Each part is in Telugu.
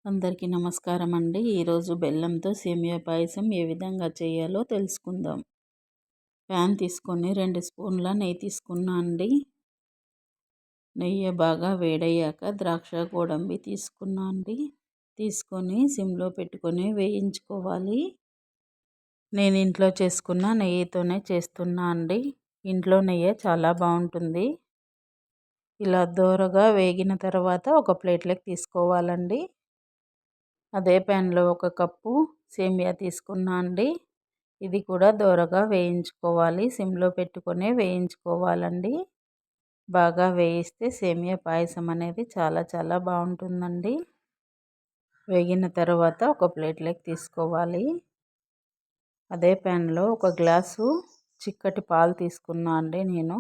అందరికీ నమస్కారం అండి. ఈరోజు బెల్లంతో సేమియా పాయసం ఏ విధంగా చేయాలో తెలుసుకుందాం. ప్యాన్ తీసుకొని 2 స్పూన్ల నెయ్యి తీసుకున్నా అండి. నెయ్యి బాగా వేడయ్యాక ద్రాక్ష గోడంబి తీసుకున్నా అండి. తీసుకొని సిమ్లో పెట్టుకొని వేయించుకోవాలి. నేను ఇంట్లో చేసుకున్న నెయ్యితోనే చేస్తున్నా అండి. ఇంట్లో నెయ్యి చాలా బాగుంటుంది. ఇలా దోరగా వేగిన తర్వాత ఒక ప్లేట్లోకి తీసుకోవాలండి. అదే ప్యాన్లో 1 కప్పు సేమియా తీసుకున్నా అండి. ఇది కూడా దోరగా వేయించుకోవాలి. సిమ్లో పెట్టుకొని వేయించుకోవాలండి. బాగా వేయిస్తే సేమియా పాయసం అనేది చాలా చాలా బాగుంటుందండి. వేగిన తర్వాత ఒక ప్లేట్లోకి తీసుకోవాలి. అదే ప్యాన్లో 1 గ్లాసు చిక్కటి పాలు తీసుకున్నా అండి నేను.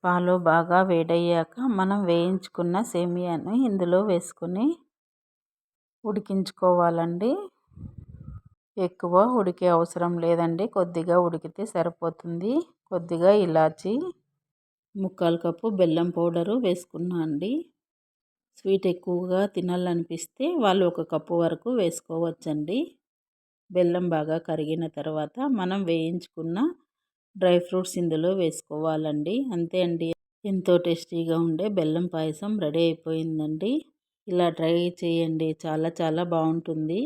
పాలు బాగా వేడయ్యాక మనం వేయించుకున్న సేమియాని ఇందులో వేసుకొని ఉడికించుకోవాలండి. ఎక్కువ ఉడికే అవసరం లేదండి. కొద్దిగా ఉడికితే సరిపోతుంది. కొద్దిగా ఇలాచి, 1/4 కప్పు బెల్లం పౌడరు వేసుకున్నా అండి. స్వీట్ ఎక్కువగా తినాలనిపిస్తే వాళ్ళు 1 కప్పు వరకు వేసుకోవచ్చండి. బెల్లం బాగా కరిగిన తర్వాత మనం వేయించుకున్న డ్రై ఫ్రూట్స్ ఇందులో వేసుకోవాలండి. అంతే అండి. ఎంతో టేస్టీగా ఉండే బెల్లం పాయసం రెడీ అయిపోయిందండి. ఇలా ట్రై చేయండి. చాలా చాలా బాగుంటుంది.